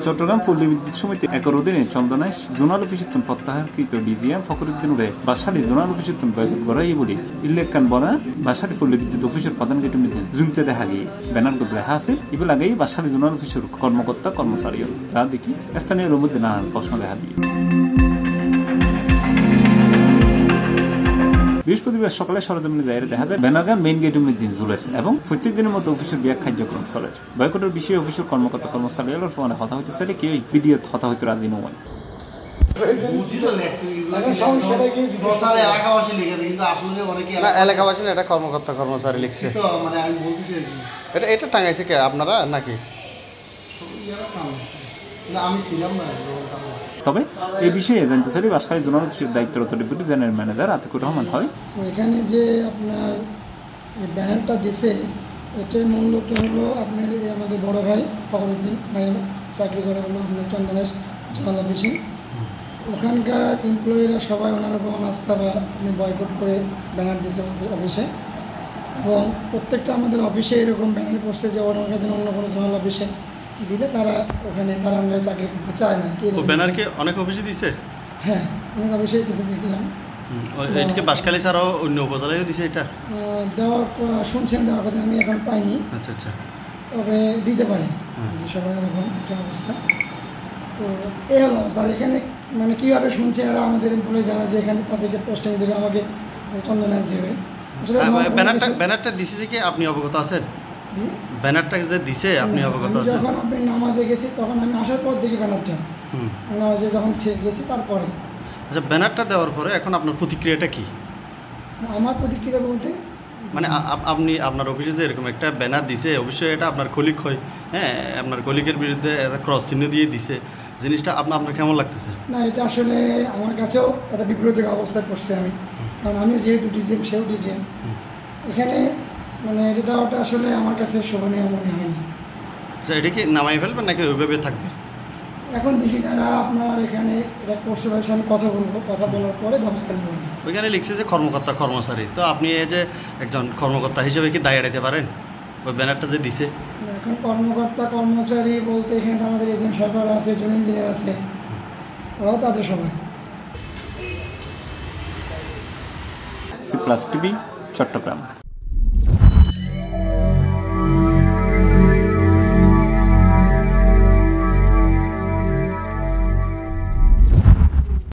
চট্টগ্রাম পল্লী বিদ্যুৎ সমিতি একর অধীনে চন্দনাইশ জোনাল অফিসের প্রত্যাহারকৃত ডিজিএম ফখরুদ্দিন উড়ে বাসালি জোনাল অফিসের বৈঠক গড়াই বলি ইল্লেখ কান বনা বাসালি পল্লী বিদ্যুৎ অফিসের প্রধান গেটের মধ্যে জুমতে দেখা গিয়ে ব্যানার গুলো লেখা আছে এগুলো আগেই বাসালি জোনাল অফিসের কর্মকর্তা কর্মচারী তা দেখি স্থানীয় মধ্যে নানান প্রশ্ন দেখা দিয়ে বৃহস্পতিবার সকালে সরজমিনে যাই দেখা যায় বেনাগান মেইন গেটের মধ্যে জুলের এবং প্রত্যেক দিনের মতো অফিসের বিয়া কার্যক্রম চলে বয়কটের বিষয়ে অফিসের কর্মকর্তা কর্মচারীর ফোনে কথা হইতে চাইলে কেউ ভিডিও কথা হইতে রাজি নয়। এলাকাবাসী এটা কর্মকর্তা কর্মচারী লিখছে এটা টাঙাইছে কে আপনারা নাকি? তবে এই বিষয়ে জানতে চাইলে বাসালী জোনাল অফিসের দায়িত্বরত deputy general manager Atiqur Rahman হয় এখানে যে আপনার ব্যানারটা দিছে এটা মূলত হলো আপনার আমাদের বড় ভাই ফখরুদ্দিন ভাইয়ের চাকরি করা হলো আপনার চন্দনাইশ জোনাল অফিসে। ওখানকার এমপ্লয়িরা সবাই ওনার উপর অনাস্থা বা আপনি বয়কট করে ব্যানার দিয়েছে অফিসে এবং প্রত্যেকটা আমাদের অফিসে এরকম ব্যানার পড়ছে যে ওনার কাছে অন্য কোনো জোনাল অফিসে দিলে তারা ওখানে তারা আমরা চাকরি করতে চায় না। কি ব্যানার কি অনেক অফিসে দিছে? হ্যাঁ অনেক অফিসেই দিছে দেখলাম। এটাকে বাঁশখালী ছাড়াও অন্য উপজেলায়ও দিছে এটা দেওয়ার শুনছেন দেওয়ার কথা আমি এখন পাইনি। আচ্ছা আচ্ছা তবে দিতে পারে সবাই এরকম একটা অবস্থা। তো এই হলো অবস্থা। আর এখানে মানে কীভাবে শুনছে এরা আমাদের এমপ্লয়ি যারা যে এখানে তাদেরকে পোস্টিং দেবে আমাকে চন্দনাইশ দেবে আসলে ব্যানারটা দিছে যে কি আপনি অবগত আছেন? জি ব্যানারটা যে দিছে আপনি অবগত আছেন? যখন আপনি নামাজে গেছি তখন আমি আসার পর দেখি ব্যানারটা নামাজে যখন গেছি তারপরে। আচ্ছা ব্যানারটা দেওয়ার পরে এখন আপনার প্রতিক্রিয়াটা কি? আমার প্রতিক্রিয়া বলতে মানে আপনি আপনার অফিসে যে এরকম একটা ব্যানার দিছে অবশ্যই এটা আপনার কলিগ হয়, হ্যাঁ আপনার কলিগের বিরুদ্ধে একটা ক্রস চিহ্ন দিয়ে দিছে, জিনিসটা আপনার কেমন লাগতেছে? না এটা আসলে আমার কাছেও একটা বিপরীত অবস্থায় পড়ছে আমি, কারণ আমি যেহেতু ডিজিএম সেও ডিজিএম এখানে মানে এটা দেওয়াটা আসলে আমার কাছে শোভনীয় মনে হয়নি। আচ্ছা এটা কি নামাই ফেলবেন নাকি ওইভাবে থাকবে? এখন দেখি যারা আপনার এখানে এটা করছে তাদের সাথে কথা বলবো, কথা বলার পরে ব্যবস্থা নেব। ওইখানে লিখছে যে কর্মকর্তা কর্মচারী, তো আপনি এই যে একজন কর্মকর্তা হিসেবে কি দায় এড়াইতে পারেন ওই ব্যানারটা যে দিছে? এখন কর্মকর্তা কর্মচারী বলতে এখানে তো আমাদের এজেন্ট সরকার আছে, জুন ইঞ্জিনিয়ার আছে, ওরাও তাদের সবাই। C+ TV Chittagong.